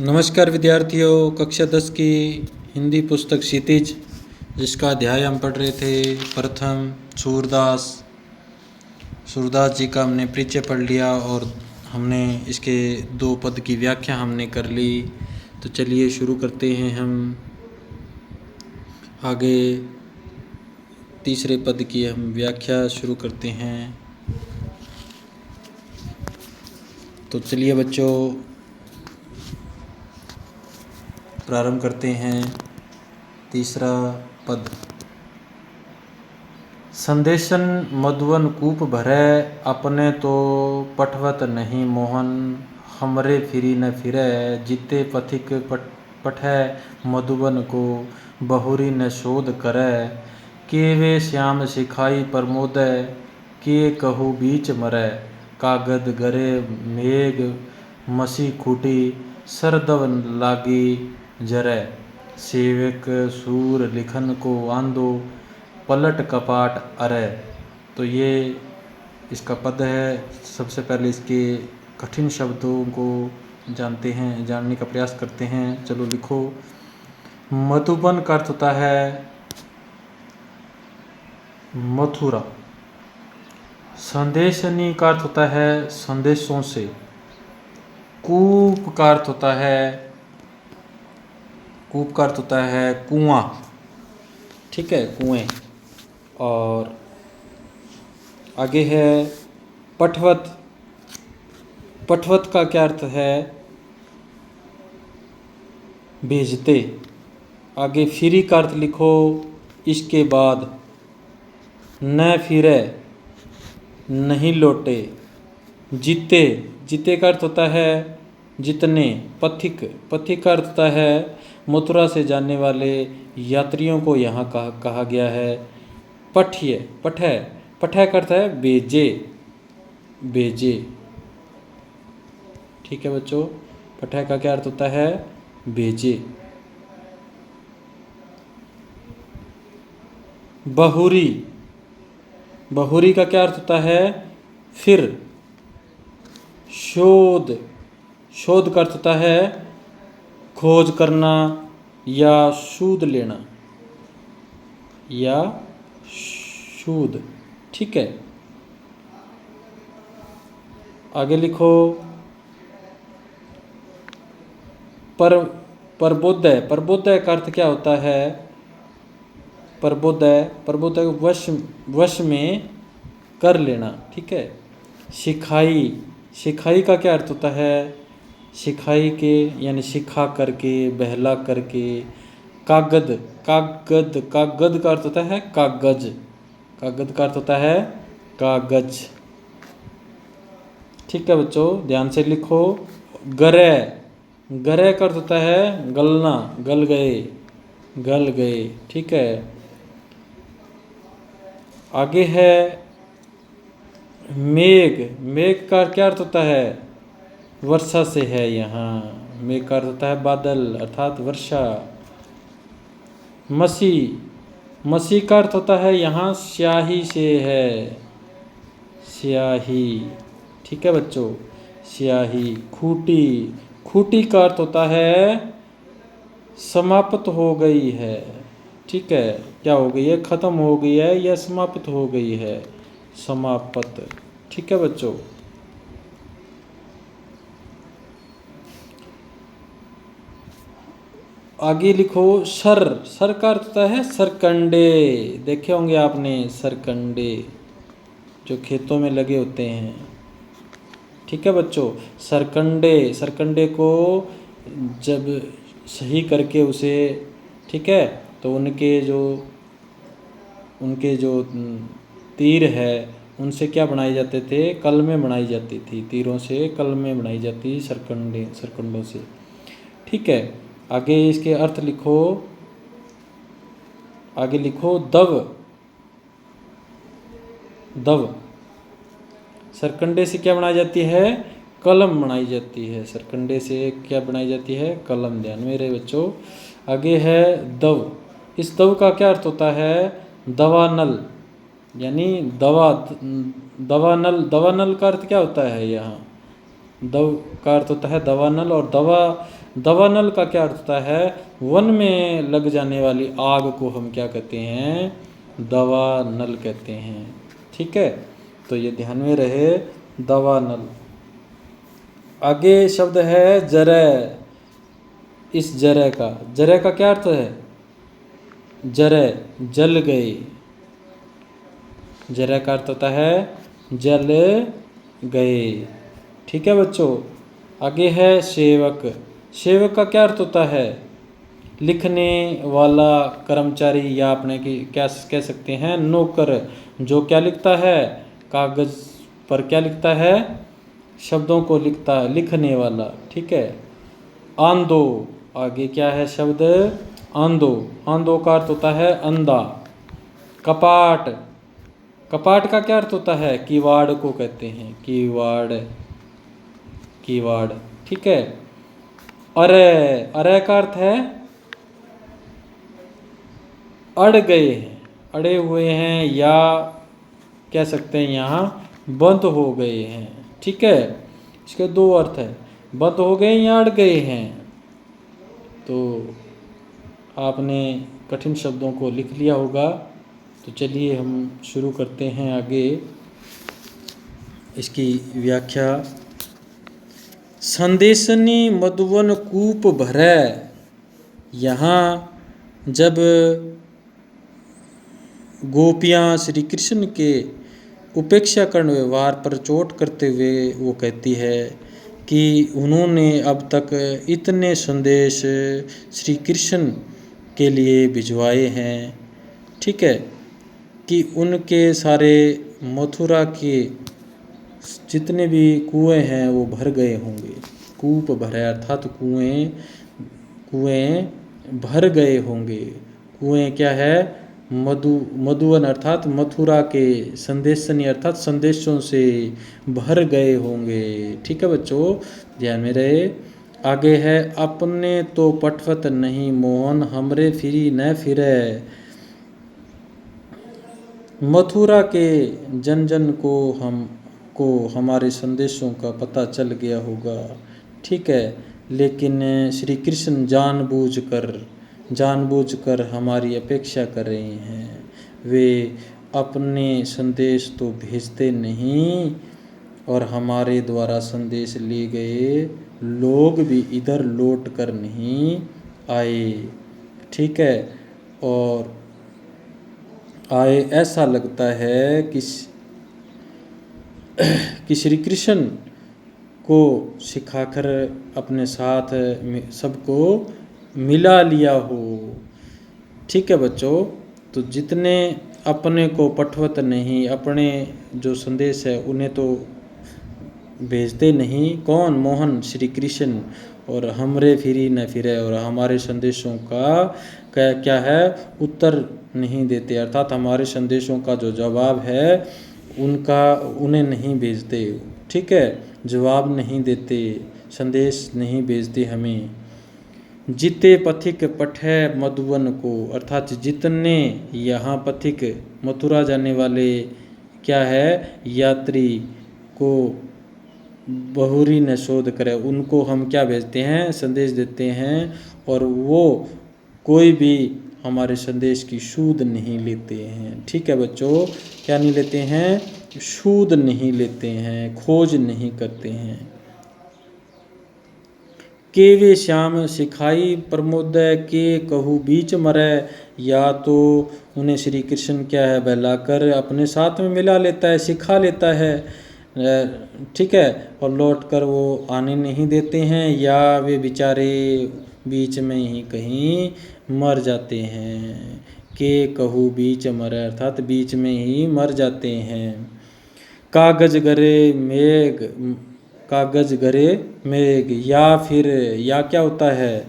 नमस्कार विद्यार्थियों, कक्षा 10 की हिंदी पुस्तक क्षितिज, जिसका अध्याय हम पढ़ रहे थे प्रथम सूरदास जी का हमने परिचय पढ़ लिया और हमने इसके 2 पद की व्याख्या हमने कर ली। तो चलिए शुरू करते हैं हम आगे। तीसरे पद की हम व्याख्या शुरू करते हैं। तो चलिए बच्चों प्रारंभ करते हैं। तीसरा पद। संदेशन मधुवन कूप भरै, अपने तो पठवत नहीं मोहन। हमरे फिरी न फिरै, जीते पथिक पठै मधुवन को। बहुरी न शोध करै, केवे श्याम सिखाई प्रमोदै। के कहू बीच मरै, कागद गरे मेघ मसी खूटी। सरदव लागी जरै, सेवक सूर लिखन को आंदो। पलट कपाट अरै। तो ये इसका पद है। सबसे पहले इसके कठिन शब्दों को जानने का प्रयास करते हैं। चलो लिखो। मधुबन का अर्थ होता है मथुरा। संदेशनी का अर्थ होता है संदेशों से। कूप का अर्थ होता है कुआं। ठीक है, कुएं। और आगे है पठवत। पठवत का क्या अर्थ है? भेजते। आगे फिरी का अर्थ लिखो। इसके बाद न फिरे, नहीं लौटे। जीते। जीते का अर्थ होता है जितने। पथिक। पथिक का अर्थ होता है मथुरा से जाने वाले यात्रियों को यहाँ कहा गया है। पठ्य। पठै। पठै का अर्थ है भेजे। भेजे। ठीक है बच्चों, पठै का क्या अर्थ होता है? भेजे। बहुरी। बहुरी का क्या अर्थ होता है? फिर। शोध। शोध का अर्थ होता है खोज करना या शोध लेना या शोध। ठीक है, आगे लिखो। प्रबोधय। प्रबोधय का अर्थ क्या होता है? प्रबोधय। प्रबोधय वश में कर लेना। ठीक है। सिखाई। सिखाई का क्या अर्थ होता है? सिखाई के यानी सिखा करके, बहला करके। कागद। कागद। कागद का अर्थ होता है कागज। कागद का अर्थ होता है कागज। ठीक है बच्चों, ध्यान से लिखो। गरे। गरे का अर्थ होता है गलना। गल गए। गल गए। ठीक है, आगे है मेघ। मेघ का क्या अर्थ होता है? वर्षा से है यहाँ। मेघ का अर्थ होता है बादल अर्थात वर्षा। मसी। मसी का अर्थ होता है यहाँ स्याही से है। स्याही। ठीक है बच्चों, स्याही। खूटी। खूटी का अर्थ होता है समाप्त हो गई है। ठीक है, क्या हो गई है? खत्म हो गई है या समाप्त हो गई है? समाप्त। ठीक है बच्चों, आगे लिखो। सर। सर का अर्थ होता है सरकंडे। देखे होंगे आपने सरकंडे, जो खेतों में लगे होते हैं। ठीक है बच्चों, सरकंडे। सरकंडे को जब सही करके उसे, ठीक है, तो उनके जो तीर है उनसे क्या बनाए जाते थे? कलमें बनाई जाती थी। तीरों से कलमें बनाई जाती सरकंडों से। ठीक है, आगे इसके अर्थ लिखो। आगे लिखो दव। दव। सरकंडे से क्या बनाई जाती है? कलम बनाई जाती है। सरकंडे से क्या बनाई जाती है? कलम। ध्यान में रहे बच्चों। आगे है दव। इस दव का क्या अर्थ होता है? दवानल यानी दवा। दवानल। दवानल का अर्थ क्या होता है यहाँ? दव का अर्थ होता है दवानल। और दवा दवानल का क्या अर्थ होता है? वन में लग जाने वाली आग को हम क्या कहते हैं? दवानल कहते हैं। ठीक है, तो ये ध्यान में रहे, दवानल। आगे शब्द है जरै। इस जरै का क्या अर्थ है? जरै, जल गए। जरै का अर्थ होता है जल गए। ठीक है बच्चों। आगे है सेवक। सेवक का क्या अर्थ होता है? लिखने वाला कर्मचारी, या अपने की क्या कह सकते हैं, नौकर, जो क्या लिखता है? कागज पर क्या लिखता है? शब्दों को लिखता है, लिखने वाला। ठीक है। आंधो, आगे क्या है शब्द? आंधो। आंधो का अर्थ होता है अंधा। कपाट, कपाट का क्या अर्थ होता है? किवाड़ को कहते हैं, किवाड़, किवाड़। ठीक है। अरे, अरे का अर्थ है अड़ गए हैं, अड़े हुए हैं, या कह सकते हैं यहाँ बंद हो गए हैं। ठीक है, इसके दो अर्थ है, बंद हो गए या अड़ गए हैं। तो आपने कठिन शब्दों को लिख लिया होगा। तो चलिए हम शुरू करते हैं आगे इसकी व्याख्या। संदेशनी मधुवन कूप भरै। यहाँ जब गोपियाँ श्री कृष्ण के उपेक्षा कर्ण व्यवहार पर चोट करते हुए वो कहती है कि उन्होंने अब तक इतने संदेश श्री कृष्ण के लिए भिजवाए हैं, ठीक है, कि उनके सारे मथुरा के जितने भी कुएं हैं वो भर गए होंगे। कूप भरे अर्थात कुएं, कुएं भर गए होंगे। कुएं क्या है? मधुवन अर्थात मथुरा के संदेशनी अर्थात संदेशों से भर गए होंगे। ठीक है बच्चों, ध्यान में रहे। आगे है अपने तो पटवत नहीं मोहन हमरे फिरी न फिरे। मथुरा के जन जन को हमारे संदेशों का पता चल गया होगा, ठीक है, लेकिन श्री कृष्ण जानबूझकर हमारी अपेक्षा कर रहे हैं। वे अपने संदेश तो भेजते नहीं और हमारे द्वारा संदेश लिए गए लोग भी इधर लौट कर नहीं आए। ठीक है, और आए ऐसा लगता है कि श्री कृष्ण को सिखाकर अपने साथ सबको मिला लिया हो। ठीक है बच्चों, तो जितने अपने को पठवत नहीं, अपने जो संदेश है उन्हें तो भेजते नहीं। कौन? मोहन, श्री कृष्ण। और हमरे फिरी न फिरे, और हमारे संदेशों का क्या है? उत्तर नहीं देते, अर्थात हमारे संदेशों का जो जवाब है उन्हें नहीं भेजते। ठीक है, जवाब नहीं देते, संदेश नहीं भेजते हमें। जिते पथिक पठै मधुवन को, अर्थात जितने यहाँ पथिक मथुरा जाने वाले क्या है? यात्री को बहुरी न शोध करे, उनको हम क्या भेजते हैं? संदेश देते हैं, और वो कोई भी हमारे संदेश की सूध नहीं लेते हैं। ठीक है बच्चों, क्या नहीं लेते हैं? सूध नहीं लेते हैं, खोज नहीं करते हैं। के वे श्याम सिखाई प्रमोदय के कहू बीच मरै। या तो उन्हें श्री कृष्ण क्या है? बहलाकर अपने साथ में मिला लेता है, सिखा लेता है, ठीक है, और लौट कर वो आने नहीं देते हैं, या वे बेचारे बीच में ही कहीं मर जाते हैं। के कहू बीच मरै अर्थात बीच में ही मर जाते हैं। कागज गरे मेघ, कागज गरे मेघ, या फिर या क्या होता है?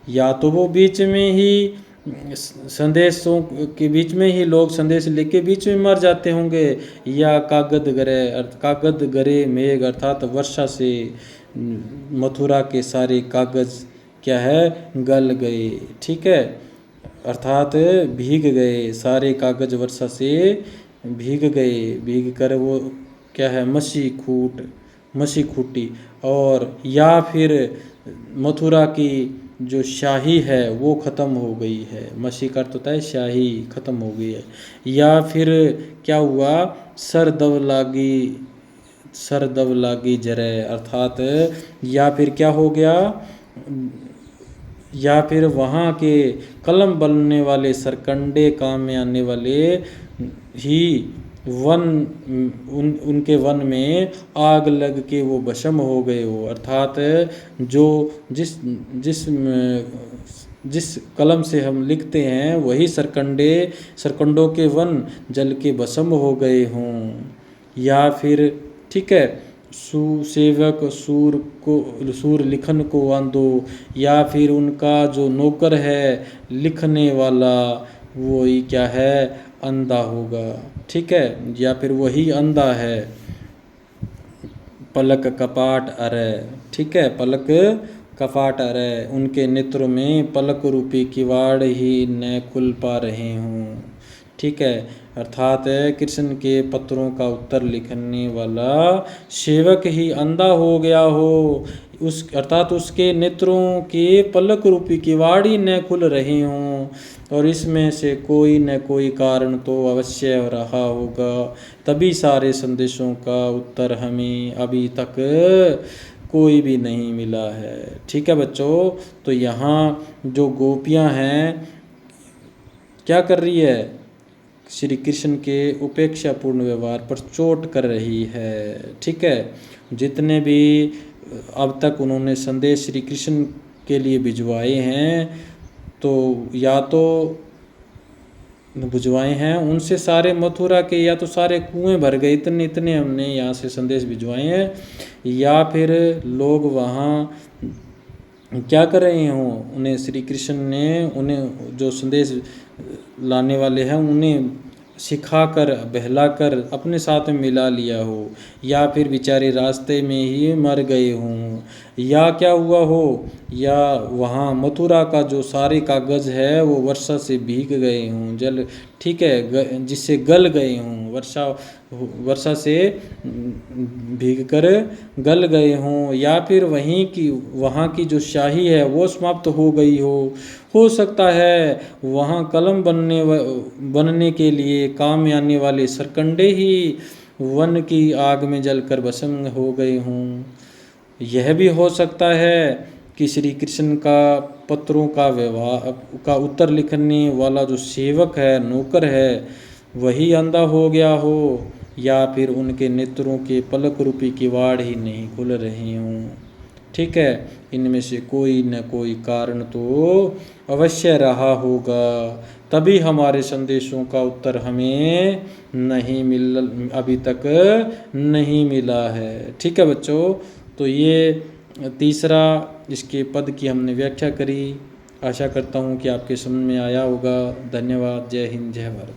या तो वो बीच में ही संदेशों के बीच में ही लोग संदेश लेके बीच में मर जाते होंगे, या कागद गरे मेघ अर्थात वर्षा से मथुरा के सारे कागज क्या है? गल गए। ठीक है, अर्थात भीग गए, सारे कागज वर्षा से भीग गए, भीग कर वो क्या है? मसी खूटी, और या फिर मथुरा की जो शाही है वो ख़त्म हो गई है। मसी का अर्थ होता है शाही ख़त्म हो गई है। या फिर क्या हुआ, सर दब लागी जरे, अर्थात या फिर क्या हो गया, या फिर वहाँ के कलम बनने वाले सरकंडे काम में आने वाले ही उनके वन में आग लग के वो भस्म हो गए हो। अर्थात जो जिस कलम से हम लिखते हैं वही सरकंडों के वन जल के भस्म हो गए हों। या फिर ठीक है, सेवक सूर लिखन को आंदो, या फिर उनका जो नौकर है लिखने वाला वही क्या है, अंधा होगा। ठीक है, या फिर वही अंधा है। पलक कपाट अरे, ठीक है, पलक कपाट अरे, उनके नेत्रों में पलक रूपी किवाड़ ही न खुल पा रहे हों। ठीक है, अर्थात कृष्ण के पत्रों का उत्तर लिखने वाला सेवक ही अंधा हो गया हो, अर्थात उसके नेत्रों के पलक रूपी किवाड़ ही न खुल रहे हों, और इसमें से कोई न कोई कारण तो अवश्य रहा होगा, तभी सारे संदेशों का उत्तर हमें अभी तक कोई भी नहीं मिला है। ठीक है बच्चों, तो यहाँ जो गोपियाँ हैं क्या कर रही है, श्री कृष्ण के उपेक्षापूर्ण व्यवहार पर चोट कर रही है। ठीक है, जितने भी अब तक उन्होंने संदेश श्री कृष्ण के लिए भिजवाए हैं, तो या तो भिजवाए हैं उनसे सारे मथुरा के, या तो सारे कुएं भर गए, इतने इतने हमने यहाँ से संदेश भिजवाए हैं, या फिर लोग वहाँ क्या कर रहे हों, उन्हें श्री कृष्ण ने उन्हें जो संदेश लाने वाले हैं उन्हें सिखाकर बहलाकर अपने साथ में मिला लिया हो, या फिर बेचारे रास्ते में ही मर गए हों, या क्या हुआ हो, या वहाँ मथुरा का जो सारे कागज़ है वो वर्षा से भीग गए हों, जल ठीक है जिससे गल गए हों, वर्षा से भीगकर गल गए हों, या फिर वहाँ की जो शाही है वो समाप्त हो गई हो सकता है वहाँ कलम बनने के लिए काम में आने वाले सरकंडे ही वन की आग में जलकर भस्म हो गए हों। यह भी हो सकता है कि श्री कृष्ण का पत्रों का व्यवहार का उत्तर लिखने वाला जो सेवक है, नौकर है, वही अंधा हो गया हो, या फिर उनके नेत्रों के पलक रूपी किवाड़ ही नहीं खुल रहे हों। ठीक है, इनमें से कोई न कोई कारण तो अवश्य रहा होगा, तभी हमारे संदेशों का उत्तर हमें अभी तक नहीं मिला है। ठीक है बच्चों, तो ये तीसरा इसके पद की हमने व्याख्या करी। आशा करता हूँ कि आपके समझ में आया होगा। धन्यवाद। जय हिंद, जय भारत।